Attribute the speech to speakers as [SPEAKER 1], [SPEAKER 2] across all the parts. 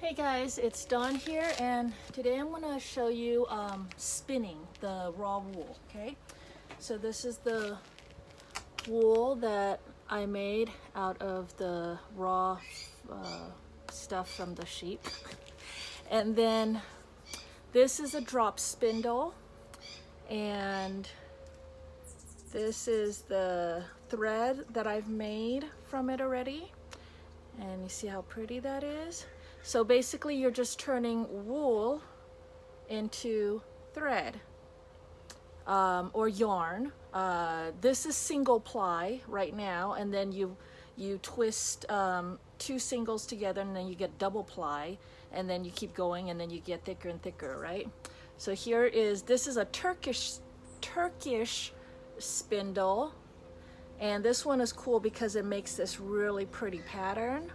[SPEAKER 1] Hey guys, it's Dawn here, and today I'm going to show you spinning the raw wool. Okay, so this is the wool that I made out of the raw stuff from the sheep. And then this is a drop spindle, and this is the thread that I've made from it already, and you see how pretty that is. So basically you're just turning wool into thread or yarn. This is single ply right now, and then you twist two singles together, and then you get double ply, and then you keep going, and then you get thicker and thicker, right? So this is a Turkish spindle, and this one is cool because it makes this really pretty pattern.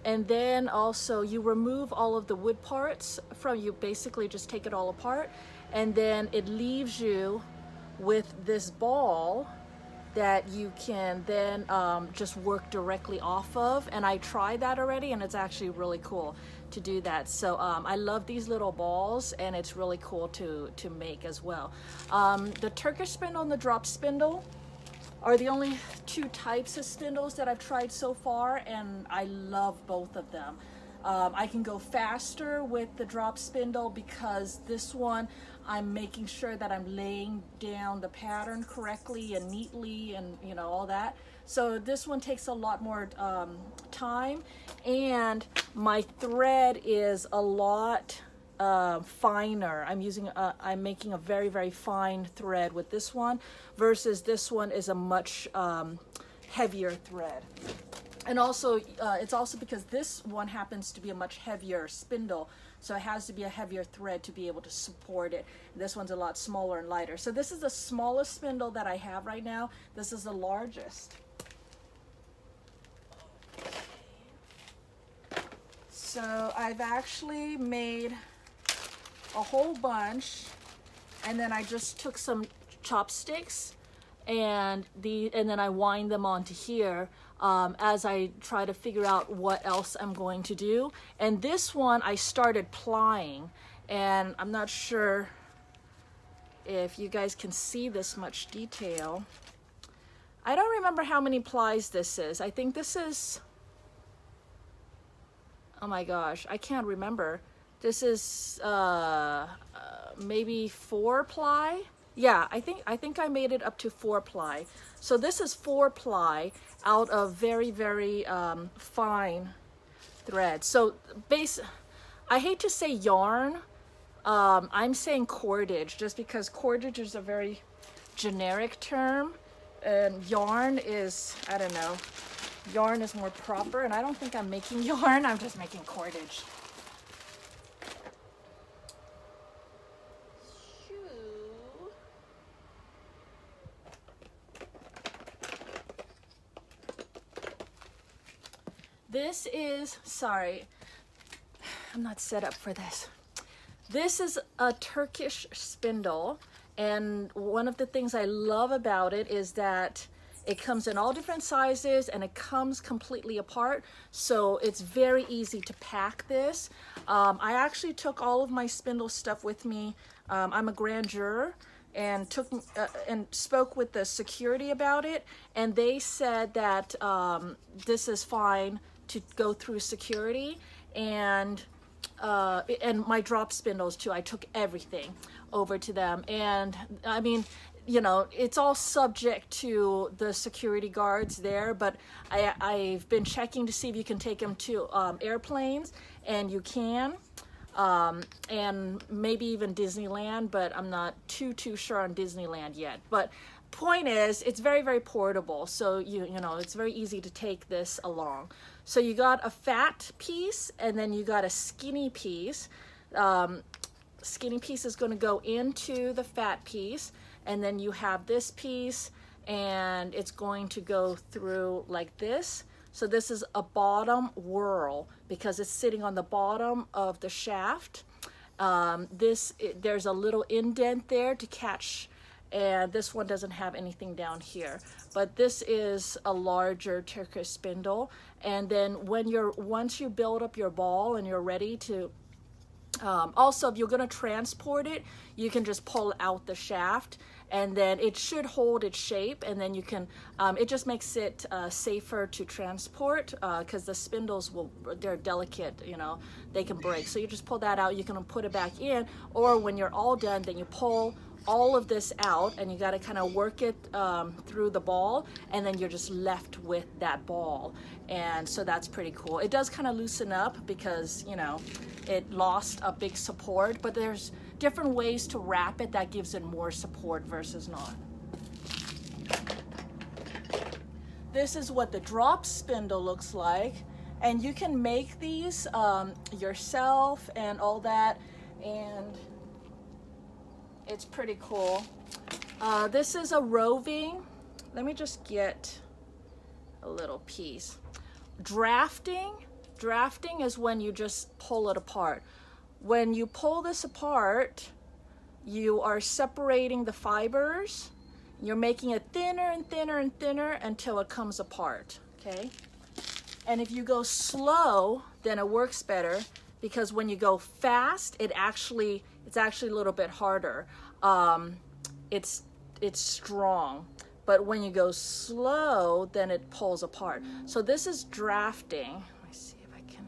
[SPEAKER 1] And then also you remove all of the wood parts you basically just take it all apart, and then it leaves you with this ball that you can then just work directly off of. And I tried that already, and it's actually really cool to do that. So I love these little balls, and it's really cool to make as well. The Turkish spindle and the drop spindle are the only two types of spindles that I've tried so far, and I love both of them. I can go faster with the drop spindle because this one I'm making sure that I'm laying down the pattern correctly and neatly, and you know, all that. So this one takes a lot more time, and my thread is a lot finer. I'm making a very, very fine thread with this one, versus this one is a much heavier thread. And also it's also because this one happens to be a much heavier spindle, so it has to be a heavier thread to be able to support it. This one's a lot smaller and lighter. So this is the smallest spindle that I have right now. This is the largest. So I've actually made a whole bunch, and then I just took some chopsticks and then I wind them onto here as I try to figure out what else I'm going to do. And this one I started plying, and I'm not sure if you guys can see this much detail. I don't remember how many plies this is. I think this is, oh my gosh, I can't remember. This is maybe 4 ply. Yeah, I think I made it up to 4 ply. So this is 4 ply out of very, very fine thread. So I hate to say yarn. I'm saying cordage just because cordage is a very generic term, and yarn is, I don't know, yarn is more proper, and I don't think I'm making yarn. I'm just making cordage. This is, sorry, I'm not set up for this. This is a Turkish spindle, and one of the things I love about it is that it comes in all different sizes, and it comes completely apart, so it's very easy to pack this. I actually took all of my spindle stuff with me. I'm a grand juror, and spoke with the security about it, and they said that this is fine to go through security, and my drop spindles too. I took everything over to them, and I mean, you know, it's all subject to the security guards there, but I've been checking to see if you can take them to airplanes, and you can, and maybe even Disneyland, but I'm not too sure on Disneyland yet. But point is, it's very, very portable, so you know, it's very easy to take this along. So you got a fat piece, and then you got a skinny piece. Skinny piece is going to go into the fat piece, and then you have this piece, and it's going to go through like this. So this is a bottom whirl because it's sitting on the bottom of the shaft. There's a little indent there to catch, and this one doesn't have anything down here. But this is a larger Turkish spindle, And then once you build up your ball and you're ready to, also if you're going to transport it, you can just pull out the shaft, and then it should hold its shape, and then you can, it just makes it safer to transport, because the spindles they're delicate, you know, they can break. So you just pull that out, you can put it back in, or when you're all done, then you pull all of this out, and you got to kind of work it through the ball, and then you're just left with that ball. And so that's pretty cool. It does kind of loosen up because, you know, it lost a big support, but there's different ways to wrap it that gives it more support versus not. This is what the drop spindle looks like, and you can make these yourself and all that, and it's pretty cool. This is a roving. Let me just get a little piece. Drafting is when you just pull it apart. When you pull this apart, you are separating the fibers. You're making it thinner and thinner and thinner until it comes apart, okay? And if you go slow, then it works better, because when you go fast, it's actually a little bit harder. It's strong. But when you go slow, then it pulls apart. So this is drafting. Let me see if I can.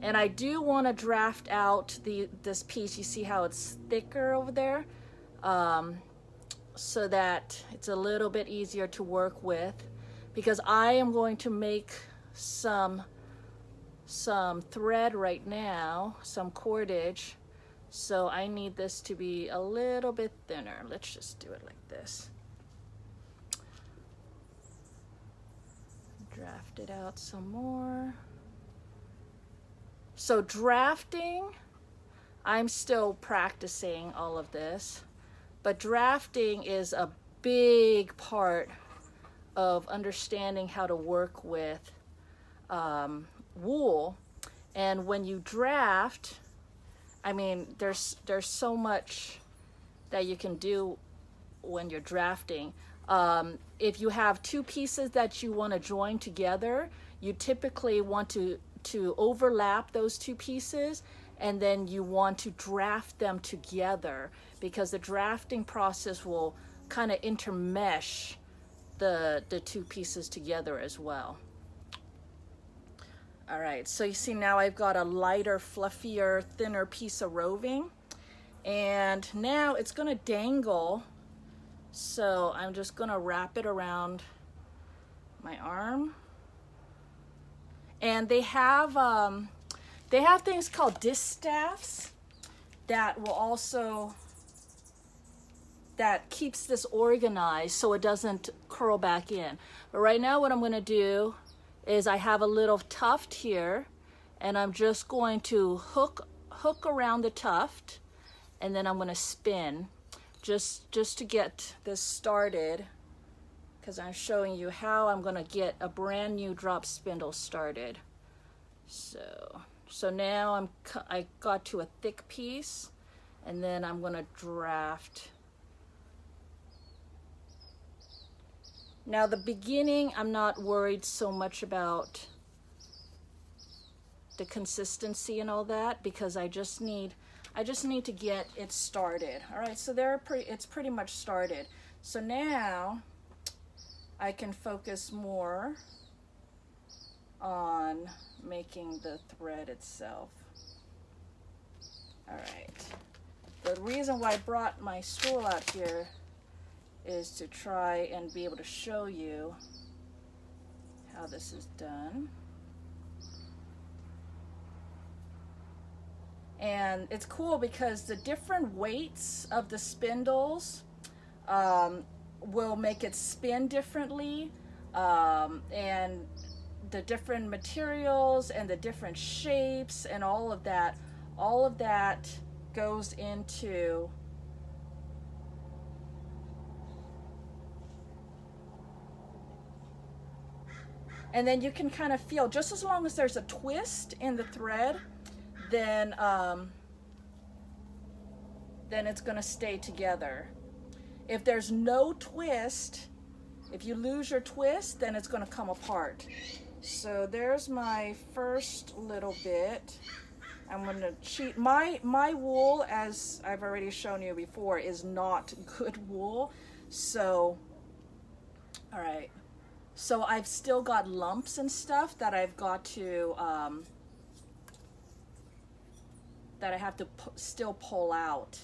[SPEAKER 1] And I do want to draft out this piece. You see how it's thicker over there? So that it's a little bit easier to work with, because I am going to make some thread right now, some cordage. So I need this to be a little bit thinner. Let's just do it like this. Draft it out some more. So drafting, I'm still practicing all of this, but drafting is a big part of understanding how to work with wool. And when you draft, I mean, there's so much that you can do when you're drafting. If you have two pieces that you want to join together, you typically want to overlap those two pieces, and then you want to draft them together, because the drafting process will kind of intermesh the two pieces together as well. All right, so you see now I've got a lighter, fluffier, thinner piece of roving, and now it's going to dangle. So I'm just going to wrap it around my arm. And they have things called distaffs that will also, that keeps this organized so it doesn't curl back in. But right now what I'm going to do is I have a little tuft here, and I'm just going to hook around the tuft, and then I'm going to spin just to get this started, because I'm showing you how I'm going to get a brand new drop spindle started. So now I got to a thick piece, and then I'm going to draft. Now the beginning, I'm not worried so much about the consistency and all that, because I just need to get it started. All right, so it's pretty much started. So now I can focus more on making the thread itself. All right. The reason why I brought my stool out here is to try and be able to show you how this is done. And it's cool because the different weights of the spindles will make it spin differently, and the different materials and the different shapes and all of that goes into and then you can kind of feel, just as long as there's a twist in the thread, then it's going to stay together. If there's no twist, if you lose your twist, then it's going to come apart. So there's my first little bit. I'm going to cheat. My wool, as I've already shown you before, is not good wool. So, all right. So I've still got lumps and stuff that I've got to, that I have to still pull out.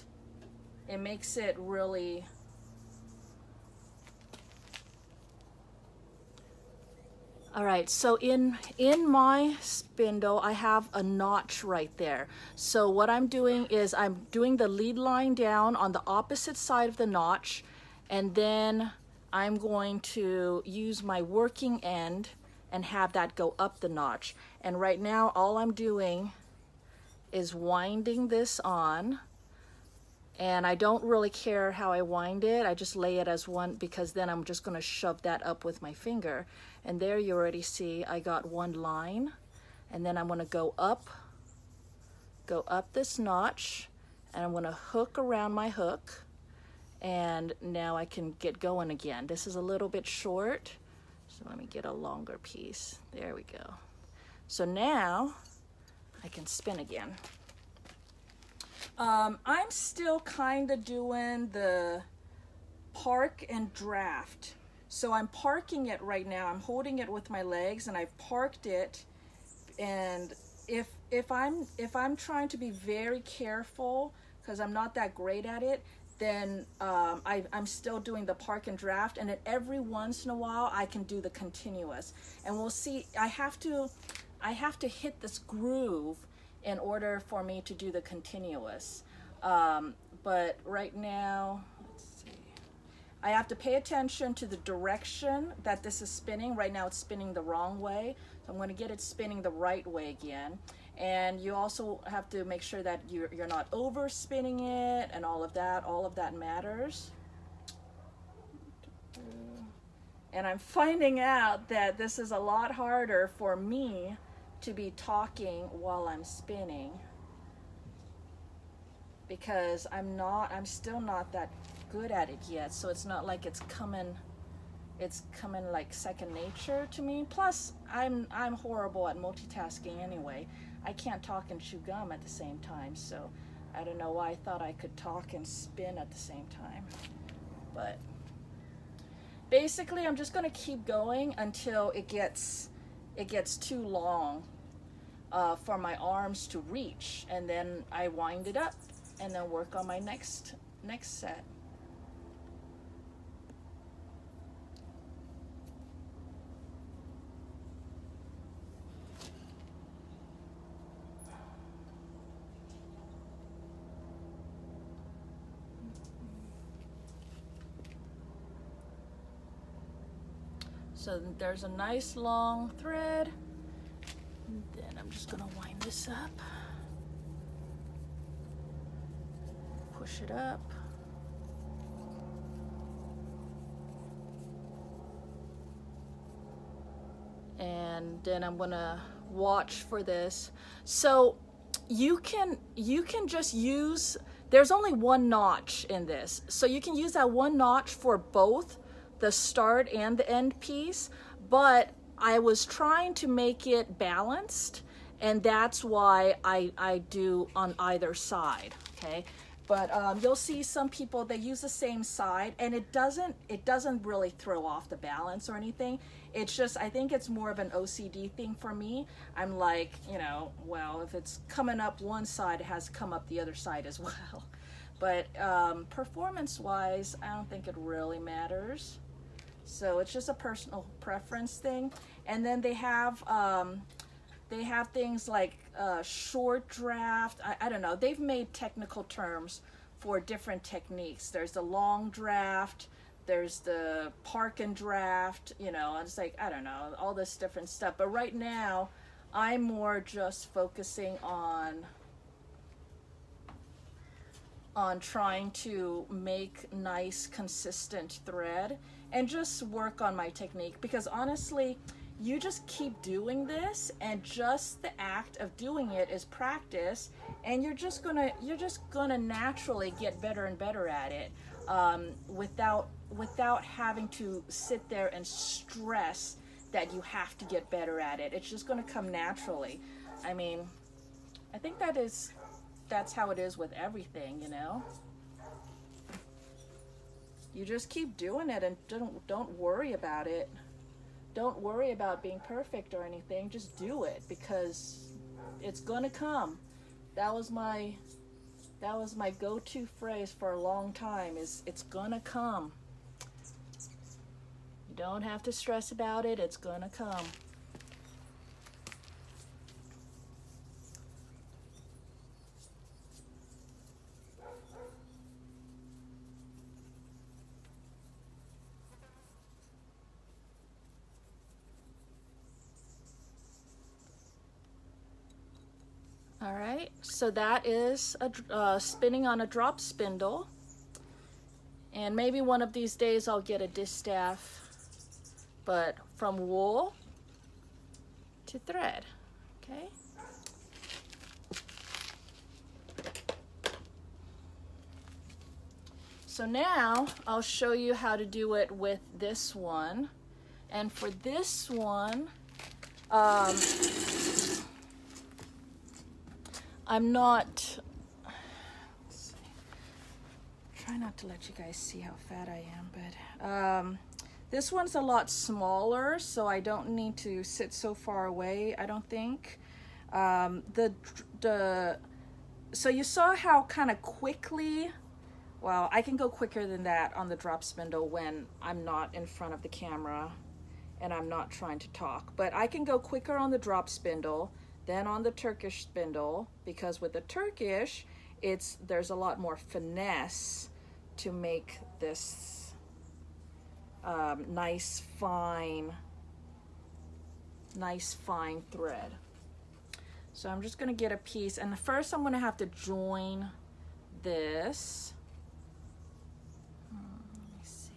[SPEAKER 1] It makes it really... All right, so in my spindle, I have a notch right there. So what I'm doing is I'm doing the lead line down on the opposite side of the notch, and then I'm going to use my working end and have that go up the notch. And right now, all I'm doing is winding this on. And I don't really care how I wind it. I just lay it as one, because then I'm just going to shove that up with my finger. And there you already see I got one line. And then I'm going to go up this notch, and I'm going to hook around my hook. And now I can get going again. This is a little bit short, so let me get a longer piece. There we go. So now I can spin again. I'm still kind of doing the park and draft. So I'm parking it right now. I'm holding it with my legs, and I've parked it. And if I'm trying to be very careful, because I'm not that great at it, then I'm still doing the park and draft. And then every once in a while I can do the continuous. And we'll see. I have to hit this groove in order for me to do the continuous. But right now, let's see. I have to pay attention to the direction that this is spinning. Right now it's spinning the wrong way. So I'm going to get it spinning the right way again. And you also have to make sure that you're not over spinning it and all of that. All of that matters. And I'm finding out that this is a lot harder for me to be talking while I'm spinning, because I'm still not that good at it yet. So it's not like it's coming like second nature to me. Plus I'm horrible at multitasking anyway. I can't talk and chew gum at the same time, so I don't know why I thought I could talk and spin at the same time. But basically I'm just going to keep going until it gets too long for my arms to reach, and then I wind it up and then work on my next set. So there's a nice long thread. And then I'm just gonna wind this up. Push it up. And then I'm gonna watch for this. So you can just use, there's only one notch in this. So you can use that one notch for both the start and the end piece, but I was trying to make it balanced, and that's why I do on either side, okay? But you'll see some people, they use the same side, and it doesn't really throw off the balance or anything. It's just, I think it's more of an OCD thing for me. I'm like, you know, well, if it's coming up one side, it has to come up the other side as well. But performance-wise, I don't think it really matters. So it's just a personal preference thing. And then they have things like short draft. I don't know. They've made technical terms for different techniques. There's the long draft. There's the park and draft. You know, and it's like, I don't know, all this different stuff. But right now, I'm more just focusing on trying to make nice, consistent thread and just work on my technique, because honestly, you just keep doing this, and just the act of doing it is practice, and you're just gonna naturally get better and better at it, without having to sit there and stress that you have to get better at it. It's just going to come naturally. I mean, I think that's how it is with everything, you know. You just keep doing it and don't worry about it. Don't worry about being perfect or anything. Just do it, because it's gonna come. That was my go-to phrase for a long time, is it's gonna come. You don't have to stress about it. It's gonna come. All right, so that is spinning on a drop spindle. And maybe one of these days I'll get a distaff, but from wool to thread, okay? So now I'll show you how to do it with this one. And for this one, I'm not, let's see, try not to let you guys see how fat I am, but this one's a lot smaller, so I don't need to sit so far away, I don't think. So you saw how kind of quickly, well, I can go quicker than that on the drop spindle when I'm not in front of the camera and I'm not trying to talk, but I can go quicker on the drop spindle than on the Turkish spindle, because with the Turkish, there's a lot more finesse to make this nice fine thread. So I'm just gonna get a piece, and first I'm gonna have to join this. Let me see.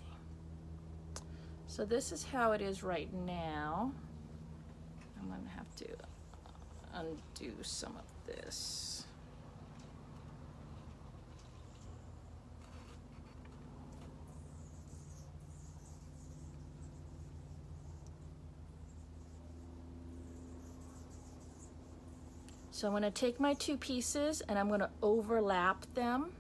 [SPEAKER 1] So this is how it is right now. I'm gonna have to undo some of this. So I'm going to take my two pieces and I'm going to overlap them.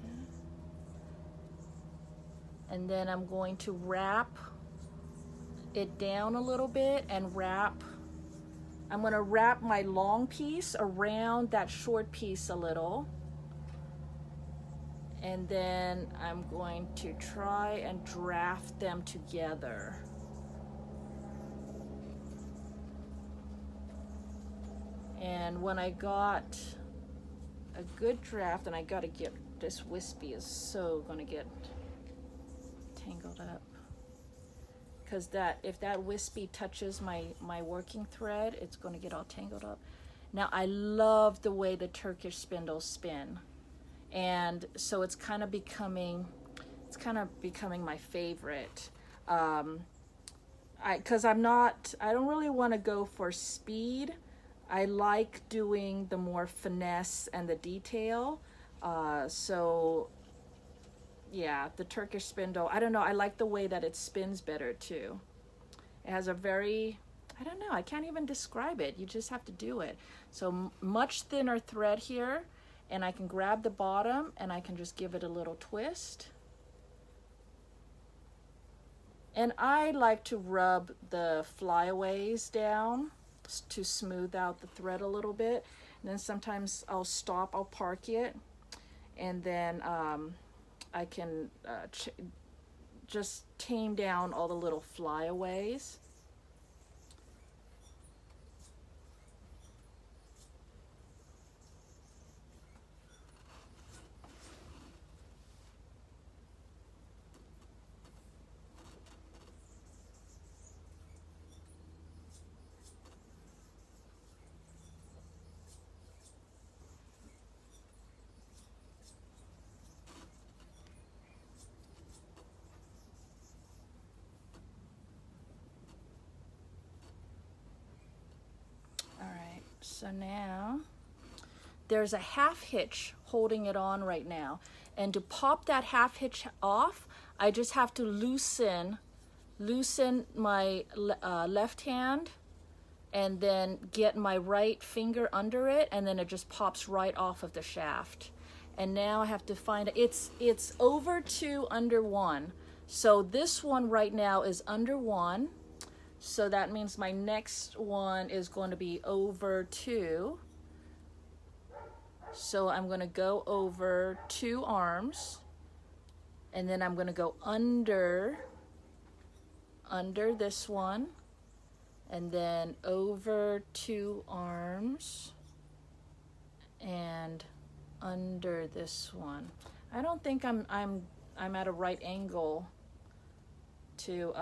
[SPEAKER 1] Okay. And then I'm going to wrap it down a little bit and I'm going to wrap my long piece around that short piece a little. And then I'm going to try and draft them together. And when I got a good draft, and I got to get this wispy is so going to get tangled up, because if that wispy touches my working thread, it's going to get all tangled up. Now I love the way the Turkish spindles spin, and so it's kind of becoming my favorite. Because I don't really want to go for speed. I like doing the more finesse and the detail. So yeah, the Turkish spindle, I don't know, I like the way that it spins better too. It has a very, I don't know, I can't even describe it. You just have to do it. So much thinner thread here, and I can grab the bottom and I can just give it a little twist. And I like to rub the flyaways down to smooth out the thread a little bit. And then sometimes I'll park it, and then I can just tame down all the little flyaways. So now there's a half hitch holding it on right now. And to pop that half hitch off, I just have to loosen my left hand and then get my right finger under it, and then it just pops right off of the shaft. And now I have to find, it's over 2, under 1. So this one right now is under 1. So that means my next one is going to be over 2. So I'm going to go over 2 arms, and then I'm going to go under this one, and then over 2 arms and under this one. I don't think I'm at a right angle to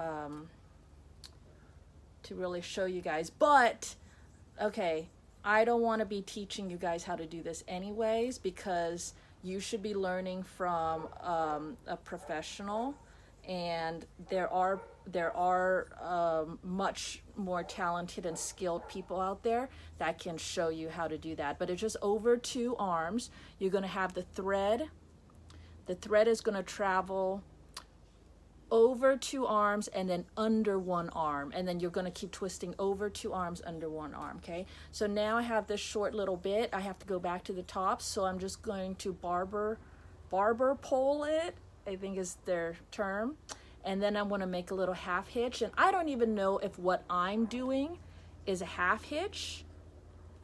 [SPEAKER 1] really show you guys, but okay, I don't want to be teaching you guys how to do this anyways, because you should be learning from a professional, and there are much more talented and skilled people out there that can show you how to do that. But it's just over 2 arms. You're going to have the thread. The thread is going to travel over 2 arms and then under 1 arm, and then you're going to keep twisting over 2 arms, under 1 arm. Okay, so now I have this short little bit. I have to go back to the top, so I'm just going to barber pole it, I think is their term, and then I'm going to make a little half hitch. And I don't even know if what I'm doing is a half hitch.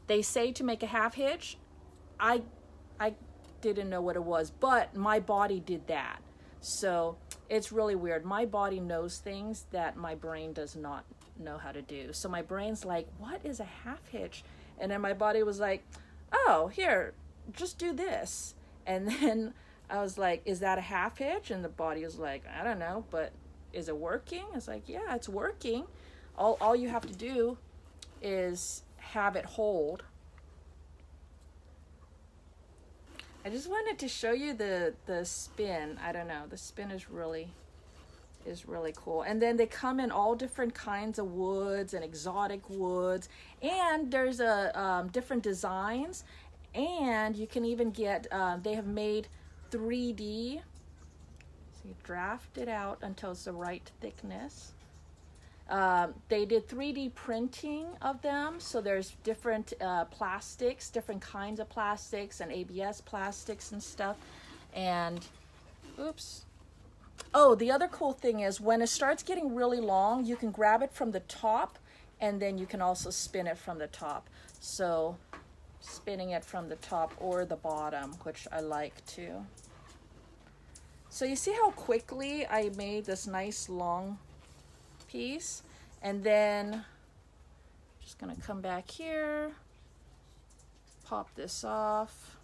[SPEAKER 1] They say to make a half hitch. I didn't know what it was, but my body did that. So it's really weird. My body knows things that my brain does not know how to do. So my brain's like, what is a half hitch? And then my body was like, oh, here, just do this. And then I was like, is that a half hitch? And the body was like, I don't know, but is it working? It's like, yeah, it's working. All you have to do is have it hold. I just wanted to show you the spin. I don't know, the spin is really cool. And then they come in all different kinds of woods and exotic woods, and there's different designs, and you can even get they have made 3D. So you draft it out until it's the right thickness. They did 3D printing of them, so there's different plastics, different kinds of plastics, and ABS plastics and stuff. And oops. Oh, the other cool thing is when it starts getting really long, you can grab it from the top, and then you can also spin it from the top. So spinning it from the top or the bottom, which I like too. So you see how quickly I made this nice long piece, and then just gonna come back here, pop this off,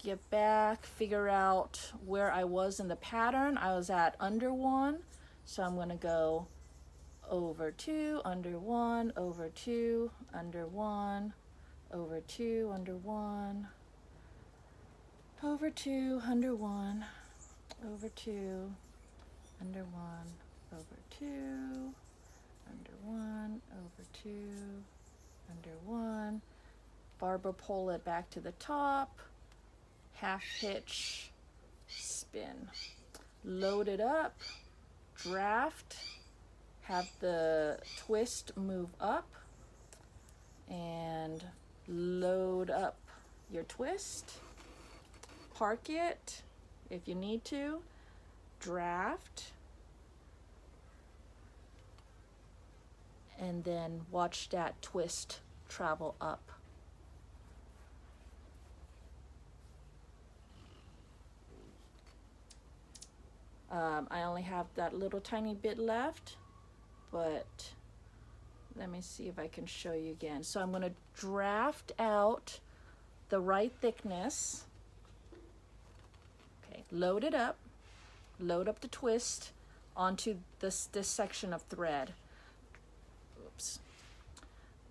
[SPEAKER 1] get back, figure out where I was in the pattern. I was at under 1, so I'm gonna go over 2, under 1, over 2, under 1, over 2, under 1, over 2, under 1, over 2, under 1, over 2, under 1, over 2, under 1, barber pole it back to the top, half hitch, spin, load it up, draft, have the twist move up, and load up your twist, park it if you need to, draft, and then watch that twist travel up. I only have that little tiny bit left, but let me see if I can show you again. So I'm going to draft out the right thickness. Okay, load it up, load up the twist onto this section of thread. Oops.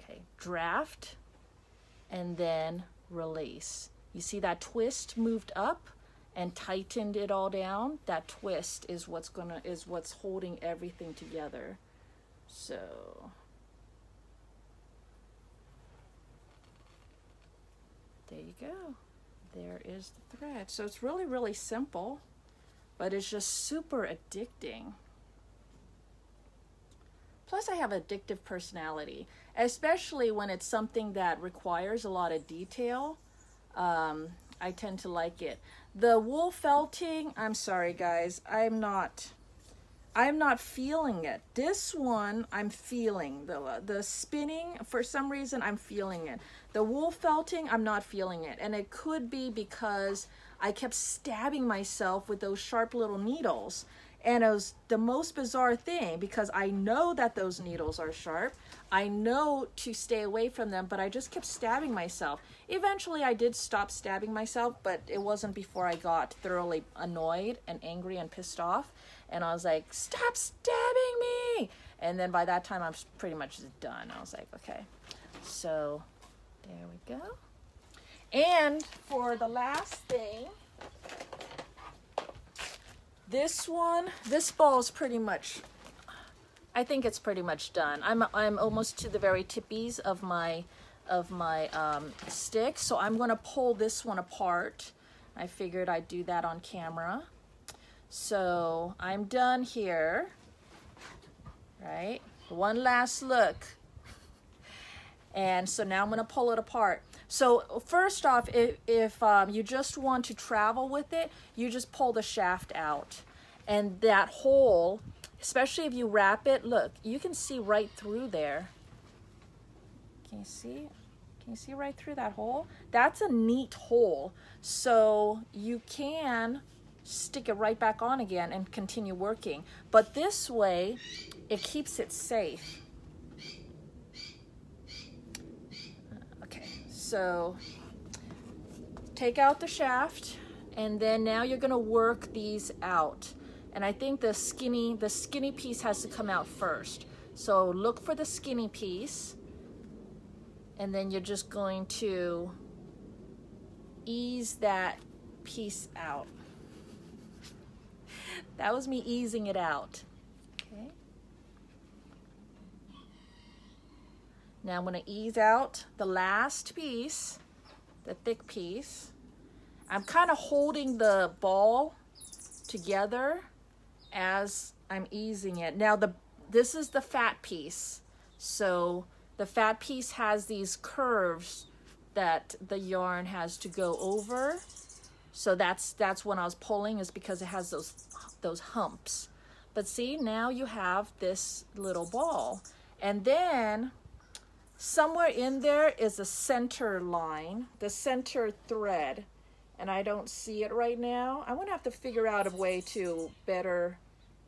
[SPEAKER 1] Okay, draft, and then release. You see that twist moved up and tightened it all down? That twist is what's holding everything together. So there you go. There is the thread. So it's really, really simple, but it's just super addicting. Plus I have an addictive personality, especially when it's something that requires a lot of detail. I tend to like it. The wool felting, I'm sorry guys, I'm not feeling it. This one I'm feeling. The spinning, for some reason I'm feeling it. The wool felting, I'm not feeling it. And it could be because I kept stabbing myself with those sharp little needles. And it was the most bizarre thing because I know that those needles are sharp. I know to stay away from them, but I just kept stabbing myself. Eventually I did stop stabbing myself, but it wasn't before I got thoroughly annoyed and angry and pissed off. And I was like, stop stabbing me. And then by that time I'm pretty much done. I was like, okay. So there we go. And for the last thing, this ball is pretty much, I think it's pretty much done. I'm almost to the very tippies of my stick, so I'm going to pull this one apart. I figured I'd do that on camera. So I'm done here, right? One last look. And so now I'm going to pull it apart. So first off, if you just want to travel with it, you just pull the shaft out. And that hole, especially if you wrap it, look, you can see right through there. Can you see? Can you see right through that hole? That's a neat hole. So you can stick it right back on again and continue working. But this way, it keeps it safe. So take out the shaft, and then now you're going to work these out. And I think the skinny piece has to come out first. So look for the skinny piece, and then you're just going to ease that piece out. That was me easing it out. Okay. Now I'm going to ease out the last piece, the thick piece. I'm kind of holding the ball together as I'm easing it. Now this is the fat piece. So the fat piece has these curves that the yarn has to go over. So that's when I was pulling, is because it has those humps. But see, now you have this little ball. And then somewhere in there is a center line, the center thread, and I don't see it right now. I'm gonna have to figure out a way to better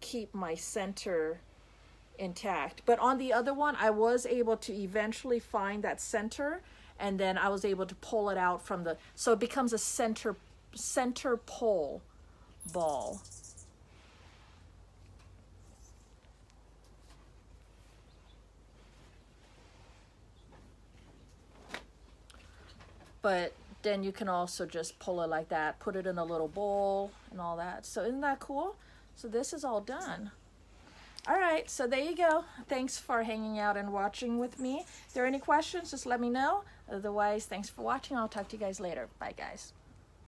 [SPEAKER 1] keep my center intact. But on the other one, I was able to eventually find that center, and then I was able to pull it out from so it becomes a center pull ball. But then you can also just pull it like that, put it in a little bowl and all that. So isn't that cool? So this is all done. All right, so there you go. Thanks for hanging out and watching with me. If there are any questions, just let me know. Otherwise, thanks for watching. I'll talk to you guys later. Bye, guys.